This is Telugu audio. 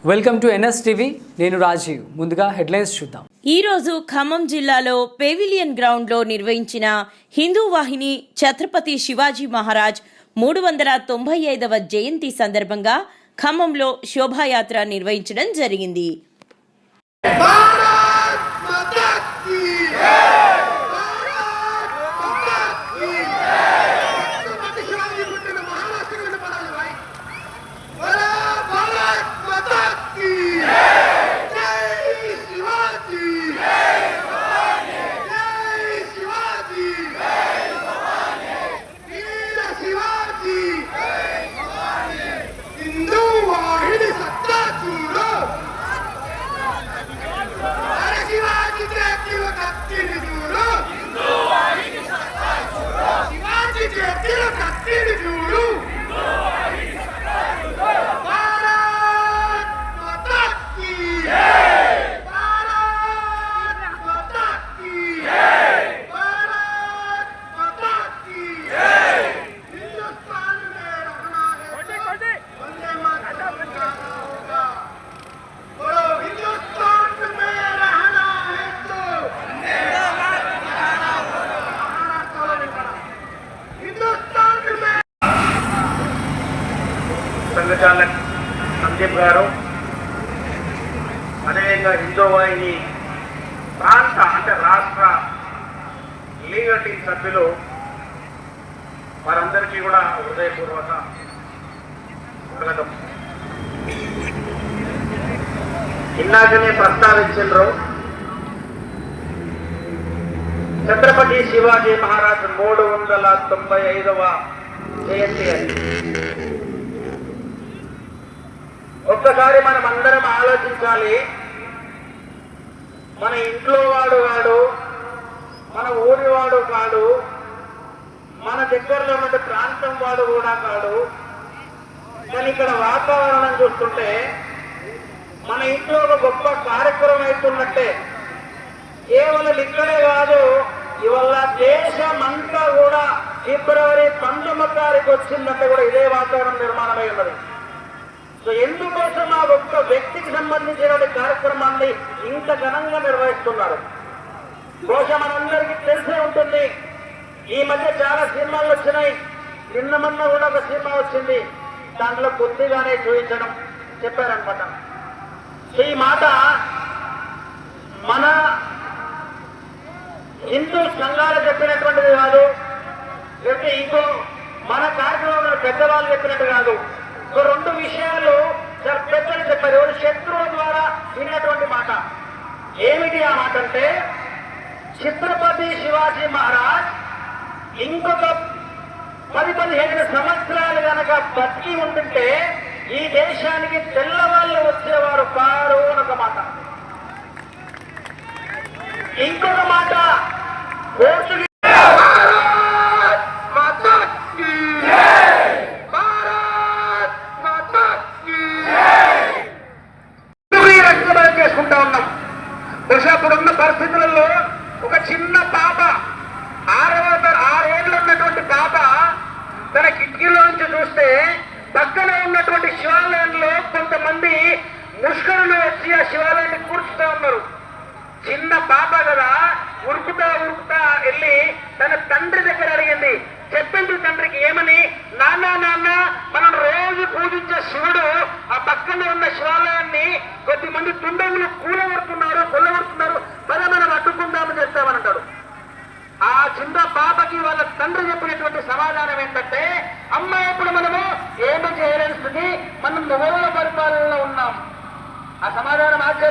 Welcome to NSTV. నేను రాజీవ్. ముందుగా హెడ్లైన్స్ చూద్దాం. ఈ రోజు ఖమ్మం జిల్లాలో పెవిలియన్ గ్రౌండ్ లో నిర్వహించిన హిందూ వాహిని ఛత్రపతి శివాజీ మహారాజ్ 395వ జయంతి సందర్భంగా ఖమ్మంలో శోభాయాత్ర నిర్వహించడం జరిగింది. సంఘచాలక్ సందీప్ గారు, అదేవిధంగా హిందూ వాహిని ప్రాంత అంటే రాష్ట్ర లీగల్ టీం సభ్యులు వారందరికీ కూడా హృదయపూర్వక స్వాగతం. ఇందాకనే ప్రస్తావించారు ఛత్రపతి శివాజీ మహారాజ్ 395వ జయంతి అని. ఒక్కసారి మనం అందరం ఆలోచించాలి. మన ఇంట్లో వాడు కాడు, మన ఊరి వాడు కాడు, మన దగ్గరలో ఉన్న ప్రాంతం వాడు కూడా కాడు. కానీ ఇక్కడ వాతావరణం చూస్తుంటే మన ఇంట్లో ఒక గొప్ప కార్యక్రమం అవుతున్నట్టే. కేవలం ఇక్కడే కాదు, ఇవాళ దేశమంతా కూడా ఫిబ్రవరి 19 తారీఖు వచ్చిందంటే కూడా ఇదే వాతావరణం నిర్మాణమై ఉన్నది. సో ఎందుకోసం ఆ ఒక్క వ్యక్తికి సంబంధించిన కార్యక్రమాన్ని ఇంత ఘనంగా నిర్వహిస్తున్నారు? బహుశా మనందరికీ తెలిసే ఉంటుంది. ఈ మధ్య చాలా సినిమాలు వచ్చినాయి. నిన్న మొన్న కూడా ఒక సినిమా వచ్చింది, దాంట్లో కొద్దిగానే చూపించడం చెప్పారనమాట. సో ఈ మాట మన హిందూ సంఘాలు చెప్పినటువంటిది కాదు, లేకపోతే ఇంకో మన కార్యక్రమంలో పెద్దవాళ్ళు చెప్పినట్టు కాదు. రెండు విషయాలు చాలా పెద్దలు చెప్పారు. ఎవరు శత్రువుల ద్వారా విన్నటువంటి మాట. ఏమిటి ఆ మాట అంటే, ఛత్రపతి శివాజీ మహారాజ్ ఇంకొక 10-15 సంవత్సరాలు కనుక బతికి ఉంటుంటే ఈ దేశానికి తెల్లవాళ్ళు వచ్చేవారు కారు అని ఒక మాట. ఇంకొక మాట, ఇప్పుడున్న పరిస్థితులలో ఒక చిన్న పాప 6 ఏళ్ళు ఉన్నటువంటి పాప తన కిటికీలో నుంచి చూస్తే పక్కన ఉన్నటువంటి శివాలయంలో కొంతమంది ముష్కరులు వచ్చి ఆ శివాలయాన్ని కూర్చుతా ఉన్నారు. చిన్న పాప కదా, ఉరుకుతా వెళ్ళి తన తండ్రి దగ్గర అడిగింది. చెప్పింది తండ్రికి ఏమని, నాన్న మనం రోజు పూజించే శివుడు ఆ పక్కన ఉన్న శివాలయాన్ని కొద్దిమంది తుండగులు కొల్లగొడుతున్నారు, పద మనం అడ్డుకుందామని చెప్తామనంటాడు. ఆ చిన్న పాపకి వాళ్ళ తండ్రి చెప్పినటువంటి సమాధానం ఏంటంటే, అమ్మ ఇప్పుడు మనము ఏమి చేయలేని స్థితి, మనం మొగోళ్ళ పరిపాలనలో ఉన్నాం. ఆ సమాధానం ఆశ్చర్యం.